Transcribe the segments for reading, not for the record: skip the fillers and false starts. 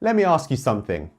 Let me ask you something.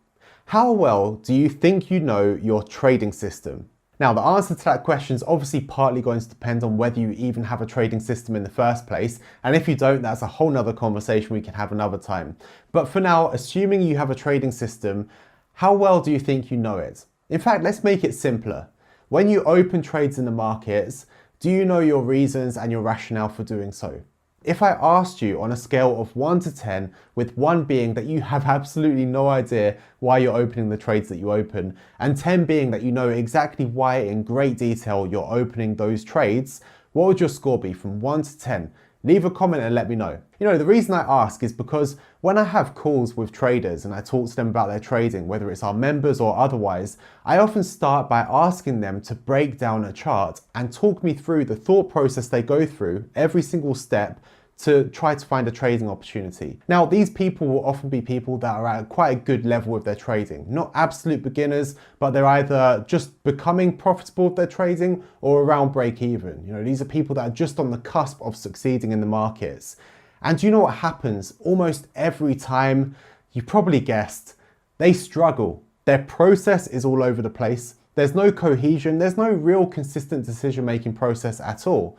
How well do you think you know your trading system? Now, the answer to that question is obviously partly going to depend on whether you even have a trading system in the first place. And if you don't, that's a whole nother conversation we can have another time. But for now, assuming you have a trading system, how well do you think you know it? In fact, let's make it simpler. When you open trades in the markets, do you know your reasons and your rationale for doing so? If I asked you on a scale of 1 to 10, with 1 being that you have absolutely no idea why you're opening the trades that you open, and 10 being that you know exactly why in great detail you're opening those trades, what would your score be from 1 to 10? Leave a comment and let me know. You know, the reason I ask is because when I have calls with traders and I talk to them about their trading, whether it's our members or otherwise, I often start by asking them to break down a chart and talk me through the thought process they go through every single step to try to find a trading opportunity. Now, these people will often be people that are at quite a good level with their trading. Not absolute beginners, but they're either just becoming profitable with their trading or around break even. You know, these are people that are just on the cusp of succeeding in the markets. And do you know what happens? Almost every time, you probably guessed, they struggle. Their process is all over the place. There's no cohesion. There's no real consistent decision-making process at all.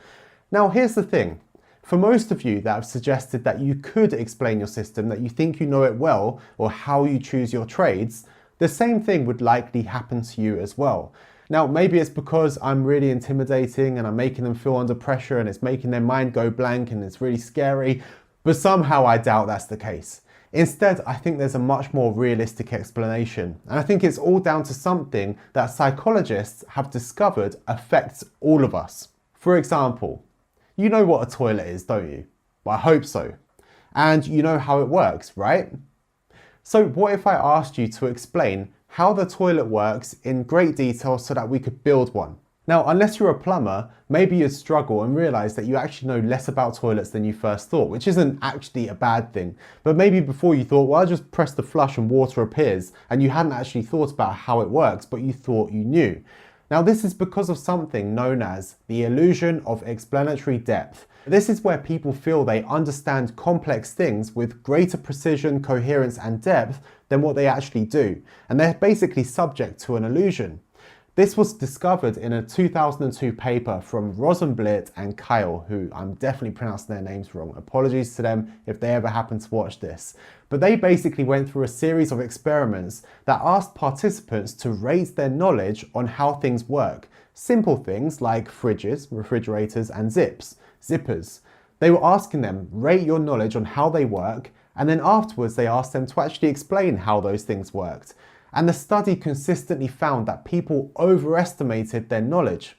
Now, here's the thing. For most of you that have suggested that you could explain your system, that you think you know it well, or how you choose your trades, the same thing would likely happen to you as well. Now, maybe it's because I'm really intimidating and I'm making them feel under pressure and it's making their mind go blank and it's really scary, but somehow I doubt that's the case. Instead, I think there's a much more realistic explanation. And I think it's all down to something that psychologists have discovered affects all of us. For example, you know what a toilet is, don't you? Well, I hope so. And you know how it works, right? So what if I asked you to explain how the toilet works in great detail so that we could build one? Now, unless you're a plumber, maybe you'd struggle and realize that you actually know less about toilets than you first thought, which isn't actually a bad thing. But maybe before you thought, well, I'll just press the flush and water appears, and you hadn't actually thought about how it works, but you thought you knew. Now, this is because of something known as the illusion of explanatory depth. This is where people feel they understand complex things with greater precision, coherence, and depth than what they actually do. And they're basically subject to an illusion. This was discovered in a 2002 paper from Rosenblit and Kyle, who I'm definitely pronouncing their names wrong. Apologies to them if they ever happen to watch this. But they basically went through a series of experiments that asked participants to rate their knowledge on how things work. Simple things like fridges, refrigerators, and zippers. They were asking them, rate your knowledge on how they work, and then afterwards they asked them to actually explain how those things worked. And the study consistently found that people overestimated their knowledge.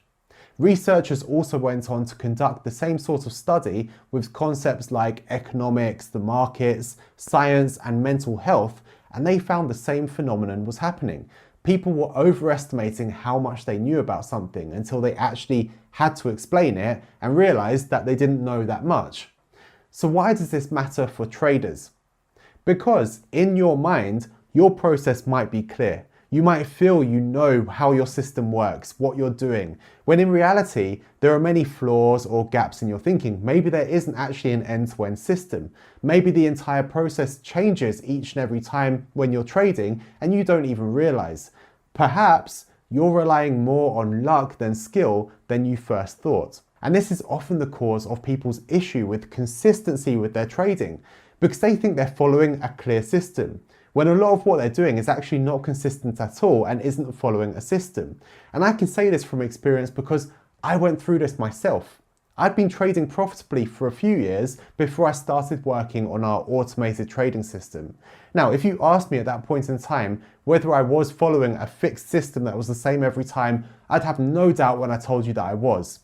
Researchers also went on to conduct the same sort of study with concepts like economics, the markets, science, and mental health, and they found the same phenomenon was happening. People were overestimating how much they knew about something until they actually had to explain it and realized that they didn't know that much. So why does this matter for traders? Because in your mind, your process might be clear. You might feel you know how your system works, what you're doing, when in reality, there are many flaws or gaps in your thinking. Maybe there isn't actually an end-to-end system. Maybe the entire process changes each and every time when you're trading and you don't even realize. Perhaps you're relying more on luck than skill than you first thought. And this is often the cause of people's issue with consistency with their trading, because they think they're following a clear system, when a lot of what they're doing is actually not consistent at all and isn't following a system. And I can say this from experience because I went through this myself. I'd been trading profitably for a few years before I started working on our automated trading system. Now, if you asked me at that point in time whether I was following a fixed system that was the same every time, I'd have no doubt when I told you that I was.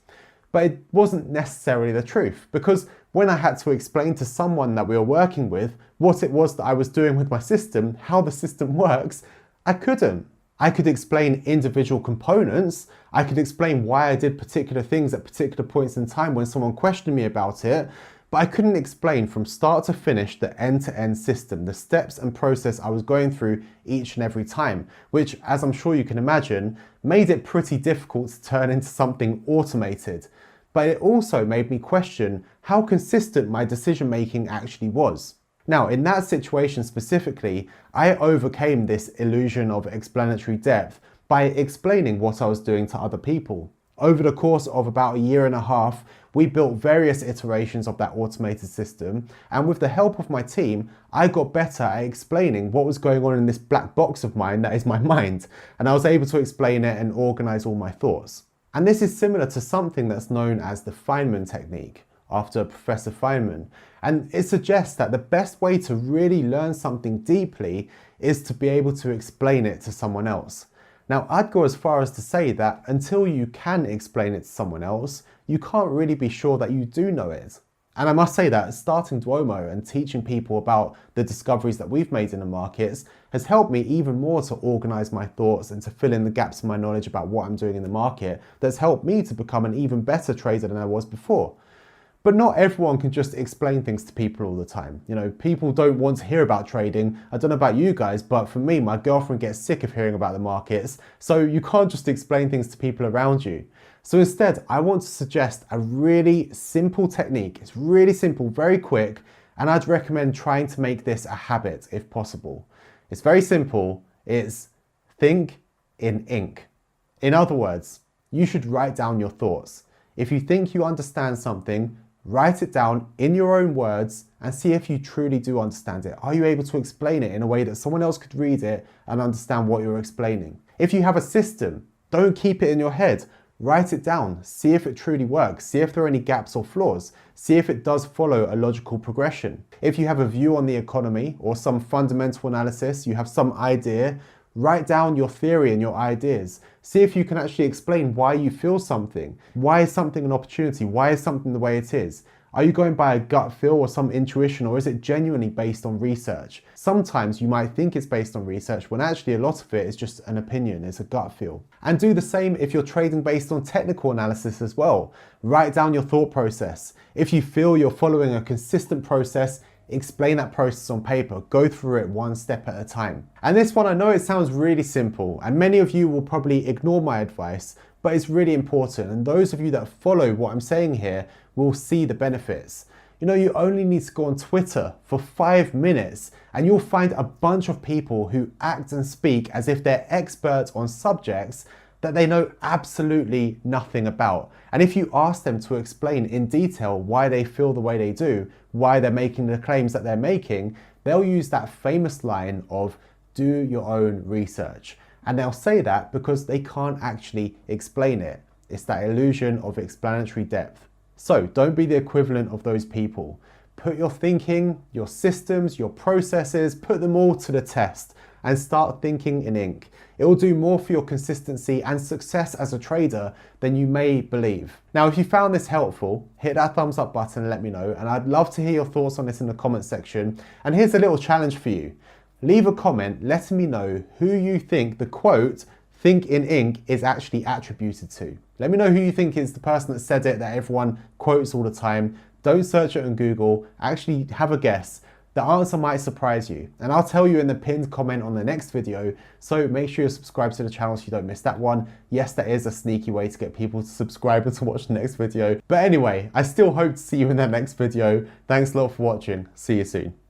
But it wasn't necessarily the truth, because when I had to explain to someone that we were working with what it was that I was doing with my system, how the system works, I couldn't. I could explain individual components, I could explain why I did particular things at particular points in time when someone questioned me about it, but I couldn't explain from start to finish the end-to-end system, the steps and process I was going through each and every time, which, as I'm sure you can imagine, made it pretty difficult to turn into something automated. But it also made me question how consistent my decision-making actually was. Now, in that situation specifically, I overcame this illusion of explanatory depth by explaining what I was doing to other people. Over the course of about a year and a half, we built various iterations of that automated system, and with the help of my team, I got better at explaining what was going on in this black box of mine that is my mind, and I was able to explain it and organize all my thoughts. And this is similar to something that's known as the Feynman technique, after Professor Feynman. And it suggests that the best way to really learn something deeply is to be able to explain it to someone else. Now, I'd go as far as to say that until you can explain it to someone else, you can't really be sure that you do know it. And I must say that starting Duomo and teaching people about the discoveries that we've made in the markets has helped me even more to organize my thoughts and to fill in the gaps in my knowledge about what I'm doing in the market. That's helped me to become an even better trader than I was before. But not everyone can just explain things to people all the time. You know, people don't want to hear about trading. I don't know about you guys, but for me, my girlfriend gets sick of hearing about the markets. So you can't just explain things to people around you. So instead, I want to suggest a really simple technique. It's really simple, very quick, and I'd recommend trying to make this a habit if possible. It's very simple. It's think in ink. In other words, you should write down your thoughts. If you think you understand something, write it down in your own words and see if you truly do understand it. Are you able to explain it in a way that someone else could read it and understand what you're explaining? If you have a system, don't keep it in your head. Write it down. See if it truly works. See if there are any gaps or flaws. See if it does follow a logical progression. If you have a view on the economy or some fundamental analysis, you have some idea, write down your theory and your ideas. See if you can actually explain why you feel something. Why is something an opportunity? Why is something the way it is? Are you going by a gut feel or some intuition, or is it genuinely based on research? Sometimes you might think it's based on research when actually a lot of it is just an opinion, it's a gut feel. And do the same if you're trading based on technical analysis as well. Write down your thought process. If you feel you're following a consistent process, explain that process on paper. Go through it one step at a time. And this one, I know it sounds really simple, and many of you will probably ignore my advice, but it's really important. And those of you that follow what I'm saying here will see the benefits. You know, you only need to go on Twitter for 5 minutes and you'll find a bunch of people who act and speak as if they're experts on subjects that they know absolutely nothing about. And if you ask them to explain in detail why they feel the way they do, why they're making the claims that they're making, they'll use that famous line of do your own research. And they'll say that because they can't actually explain it. It's that illusion of explanatory depth. So don't be the equivalent of those people. Put your thinking, your systems, your processes, put them all to the test and start thinking in ink. It will do more for your consistency and success as a trader than you may believe. Now, if you found this helpful, hit that thumbs up button and let me know. And I'd love to hear your thoughts on this in the comment section. And here's a little challenge for you. Leave a comment letting me know who you think the quote, "think in ink," is actually attributed to. Let me know who you think is the person that said it, that everyone quotes all the time. Don't search it on Google, actually have a guess. The answer might surprise you, and I'll tell you in the pinned comment on the next video, so make sure you're subscribed to the channel so you don't miss that one. Yes, that is a sneaky way to get people to subscribe and to watch the next video. But anyway, I still hope to see you in that next video. Thanks a lot for watching. See you soon.